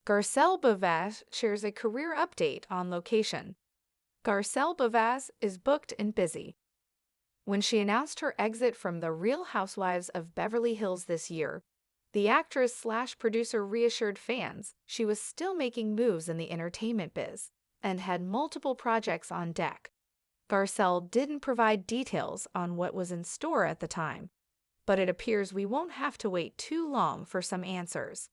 Garcelle Beauvais shares a career update on location. Garcelle Beauvais is booked and busy. When she announced her exit from The Real Housewives of Beverly Hills this year, the actress/producer reassured fans she was still making moves in the entertainment biz and had multiple projects on deck. Garcelle didn't provide details on what was in store at the time, but it appears we won't have to wait too long for some answers.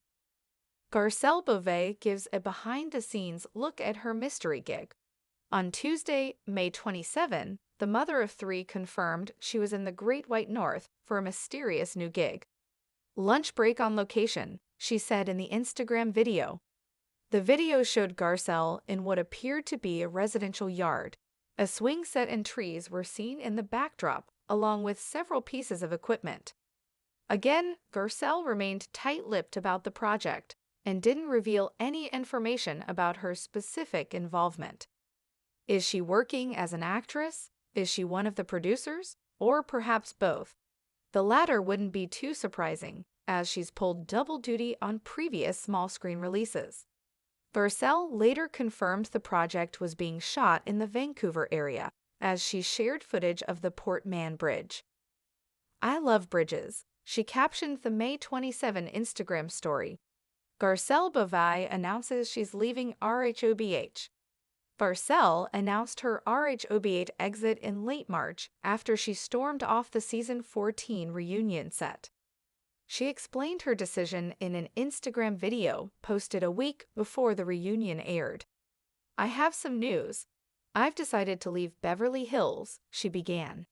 Garcelle Beauvais gives a behind-the-scenes look at her mystery gig. On Tuesday, May 27, the mother of three confirmed she was in the Great White North for a mysterious new gig. "Lunch break on location," she said in the Instagram video. The video showed Garcelle in what appeared to be a residential yard. A swing set and trees were seen in the backdrop, along with several pieces of equipment. Again, Garcelle remained tight-lipped about the project and didn't reveal any information about her specific involvement. Is she working as an actress? Is she one of the producers? Or perhaps both? The latter wouldn't be too surprising, as she's pulled double duty on previous small-screen releases. Garcelle later confirmed the project was being shot in the Vancouver area, as she shared footage of the Port Mann Bridge. "I love bridges," she captioned the May 27 Instagram story. Garcelle Beauvais announces she's leaving rhobh. Garcelle announced her rhobh exit in late March after she stormed off the season 14 reunion set. She explained her decision in an Instagram video posted a week before the reunion aired. "I have some news. I've decided to leave Beverly Hills," she began.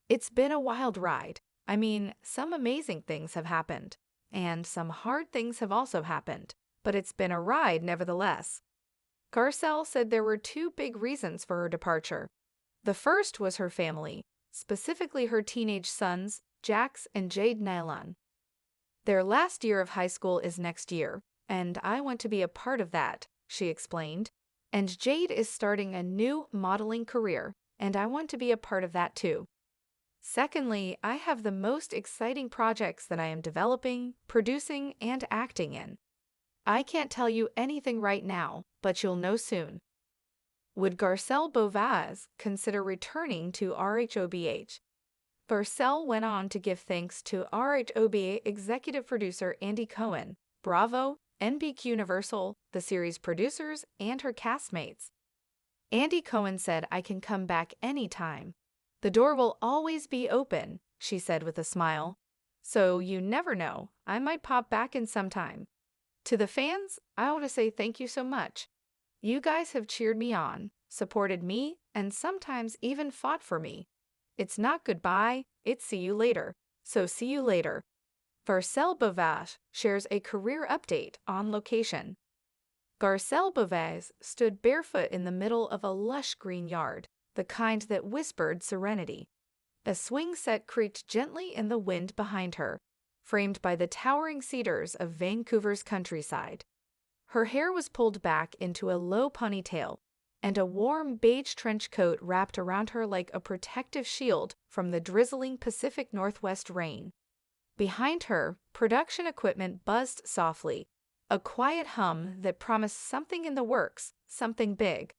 "It's been a wild ride. I mean, some amazing things have happened, and some hard things have also happened, but it's been a ride nevertheless." Garcelle said there were two big reasons for her departure. The first was her family, specifically her teenage sons, Jax and Jade Nylon. "Their last year of high school is next year, and I want to be a part of that," she explained. "And Jade is starting a new modeling career, and I want to be a part of that too. Secondly, I have the most exciting projects that I am developing, producing, and acting in. I can't tell you anything right now, but you'll know soon." Would Garcelle Beauvais consider returning to rhobh? Garcelle went on to give thanks to rhobh executive producer Andy Cohen, Bravo, NBC Universal, the series producers, and her castmates. Andy Cohen said, "I can come back anytime. The door will always be open," she said with a smile. "So you never know, I might pop back in sometime. To the fans, I want to say thank you so much. You guys have cheered me on, supported me, and sometimes even fought for me. It's not goodbye, it's see you later. So see you later." Garcelle Beauvais shares a career update on location. Garcelle Beauvais stood barefoot in the middle of a lush green yard, the kind that whispered serenity. A swing set creaked gently in the wind behind her, framed by the towering cedars of Vancouver's countryside. Her hair was pulled back into a low ponytail, and a warm beige trench coat wrapped around her like a protective shield from the drizzling Pacific Northwest rain. Behind her, production equipment buzzed softly, a quiet hum that promised something in the works, something big.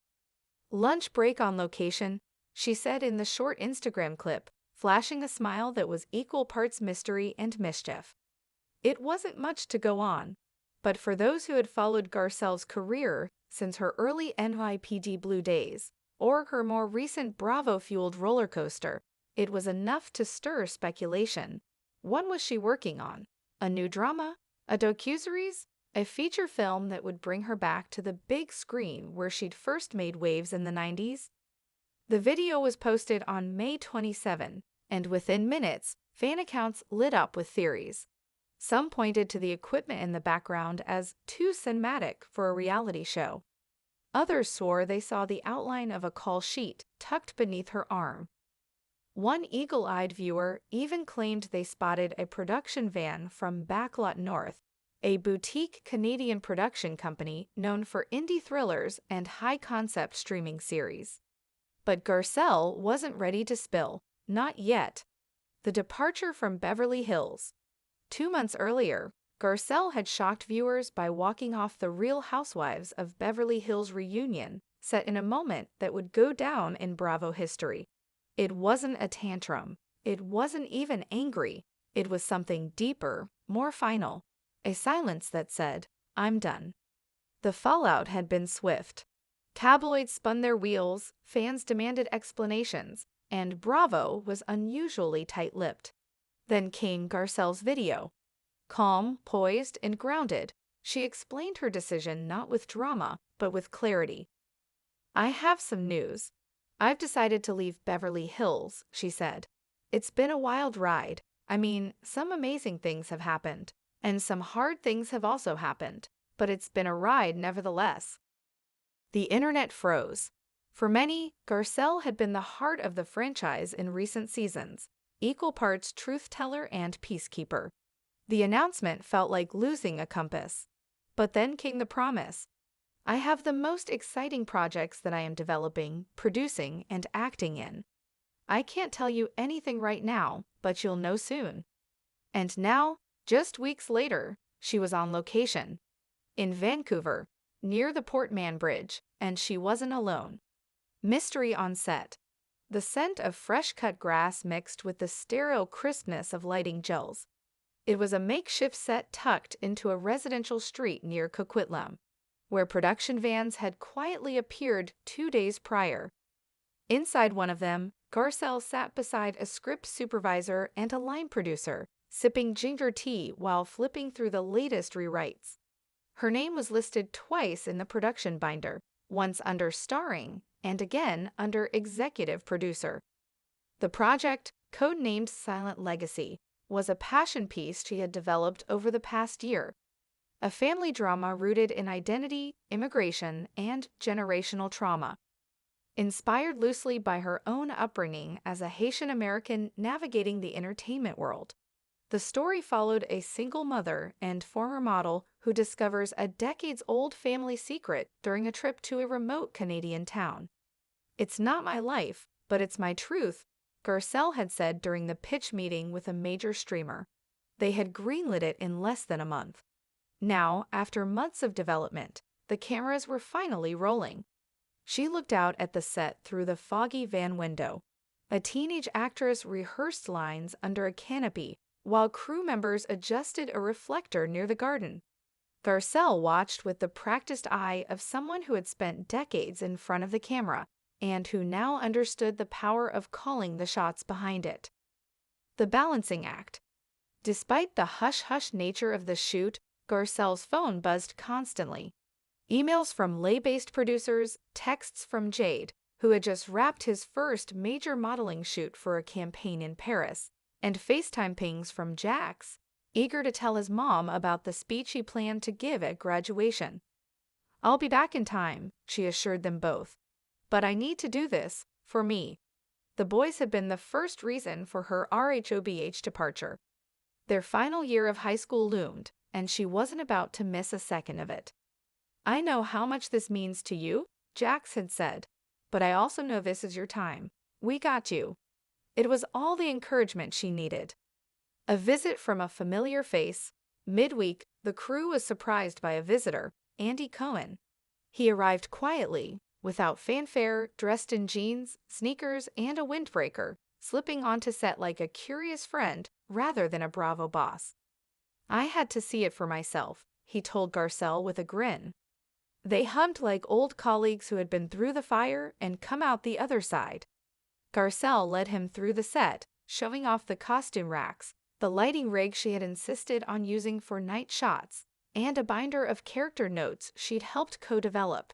"Lunch break on location," she said in the short Instagram clip, flashing a smile that was equal parts mystery and mischief. It wasn't much to go on, but for those who had followed Garcelle's career since her early NYPD Blue days, or her more recent Bravo-fueled roller coaster, it was enough to stir speculation. What was she working on? A new drama? A docuseries? A feature film that would bring her back to the big screen where she'd first made waves in the 90s? The video was posted on May 27, and within minutes, fan accounts lit up with theories. Some pointed to the equipment in the background as too cinematic for a reality show. Others swore they saw the outline of a call sheet tucked beneath her arm. One eagle-eyed viewer even claimed they spotted a production van from Backlot North, a boutique Canadian production company known for indie thrillers and high-concept streaming series. But Garcelle wasn't ready to spill, not yet. The departure from Beverly Hills. 2 months earlier, Garcelle had shocked viewers by walking off the Real Housewives of Beverly Hills reunion, set in a moment that would go down in Bravo history. It wasn't a tantrum. It wasn't even angry. It was something deeper, more final. A silence that said, "I'm done." The fallout had been swift. Tabloids spun their wheels, fans demanded explanations, and Bravo was unusually tight-lipped. Then came Garcelle's video. Calm, poised, and grounded, she explained her decision not with drama, but with clarity. "I have some news. I've decided to leave Beverly Hills," she said. "It's been a wild ride. I mean, some amazing things have happened, and some hard things have also happened, but it's been a ride nevertheless." The internet froze. For many, Garcelle had been the heart of the franchise in recent seasons, equal parts truth-teller and peacekeeper. The announcement felt like losing a compass. But then came the promise. "I have the most exciting projects that I am developing, producing, and acting in. I can't tell you anything right now, but you'll know soon." And now, just weeks later, she was on location. In Vancouver, near the Port Mann Bridge, and she wasn't alone. Mystery on set. The scent of fresh-cut grass mixed with the sterile crispness of lighting gels. It was a makeshift set tucked into a residential street near Coquitlam, where production vans had quietly appeared 2 days prior. Inside one of them, Garcelle sat beside a script supervisor and a line producer, sipping ginger tea while flipping through the latest rewrites. Her name was listed twice in the production binder, once under starring and again under executive producer. The project, codenamed Silent Legacy, was a passion piece she had developed over the past year. A family drama rooted in identity, immigration, and generational trauma. Inspired loosely by her own upbringing as a Haitian American navigating the entertainment world. The story followed a single mother and former model who discovers a decades-old family secret during a trip to a remote Canadian town. "It's not my life, but it's my truth," Garcelle had said during the pitch meeting with a major streamer. They had greenlit it in less than a month. Now, after months of development, the cameras were finally rolling. She looked out at the set through the foggy van window. A teenage actress rehearsed lines under a canopy, while crew members adjusted a reflector near the garden. Garcelle watched with the practiced eye of someone who had spent decades in front of the camera and who now understood the power of calling the shots behind it. The balancing act. Despite the hush-hush nature of the shoot, Garcelle's phone buzzed constantly. Emails from lay-based producers, texts from Jade, who had just wrapped his first major modeling shoot for a campaign in Paris, and FaceTime pings from Jax, eager to tell his mom about the speech he planned to give at graduation. "I'll be back in time," she assured them both. "But I need to do this, for me." The boys had been the first reason for her rhobh departure. Their final year of high school loomed, and she wasn't about to miss a second of it. "I know how much this means to you," Jax had said, "but I also know this is your time. We got you." It was all the encouragement she needed. A visit from a familiar face. Midweek, the crew was surprised by a visitor, Andy Cohen. He arrived quietly, without fanfare, dressed in jeans, sneakers, and a windbreaker, slipping onto set like a curious friend rather than a Bravo boss. "I had to see it for myself," he told Garcelle with a grin. They hummed like old colleagues who had been through the fire and come out the other side. Garcelle led him through the set, showing off the costume racks, the lighting rig she had insisted on using for night shots, and a binder of character notes she'd helped co-develop.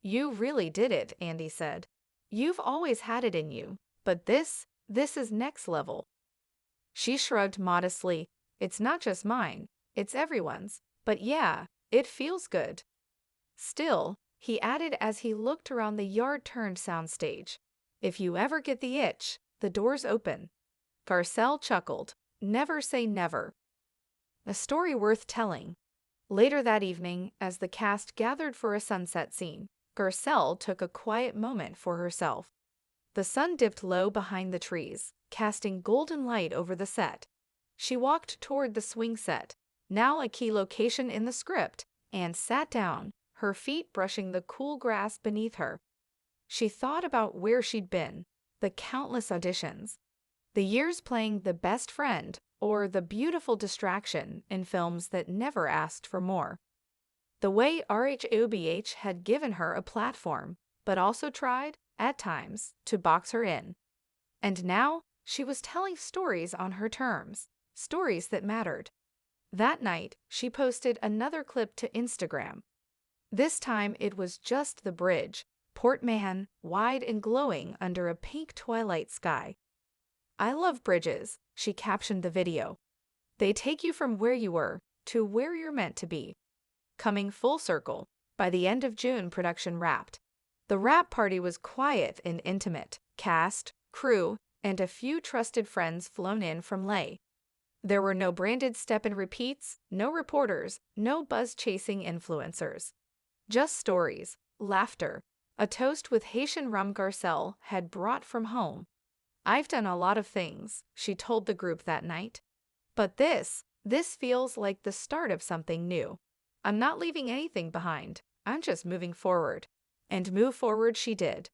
"You really did it," Andy said. "You've always had it in you, but this is next level." She shrugged modestly. "It's not just mine, it's everyone's, but yeah, it feels good." Still, he added as he looked around the yard-turned soundstage, "If you ever get the itch, the door's open." Garcelle chuckled. Never say never. A story worth telling. Later that evening, as the cast gathered for a sunset scene, Garcelle took a quiet moment for herself. The sun dipped low behind the trees, casting golden light over the set. She walked toward the swing set, now a key location in the script, and sat down, her feet brushing the cool grass beneath her. She thought about where she'd been, the countless auditions, the years playing the best friend or the beautiful distraction in films that never asked for more. The way rhobh had given her a platform, but also tried, at times, to box her in. And now she was telling stories on her terms, stories that mattered. That night, she posted another clip to Instagram. This time it was just the bridge, Port Mahon, wide and glowing under a pink twilight sky. "I love bridges," she captioned the video. "They take you from where you were to where you're meant to be." Coming full circle, by the end of June, production wrapped. The wrap party was quiet and intimate. Cast, crew, and a few trusted friends flown in from LA. There were no branded step-and-repeats, no reporters, no buzz-chasing influencers. Just stories, laughter, a toast with Haitian rum Garcelle had brought from home. "I've done a lot of things," she told the group that night. "But this feels like the start of something new. I'm not leaving anything behind. I'm just moving forward." And move forward she did.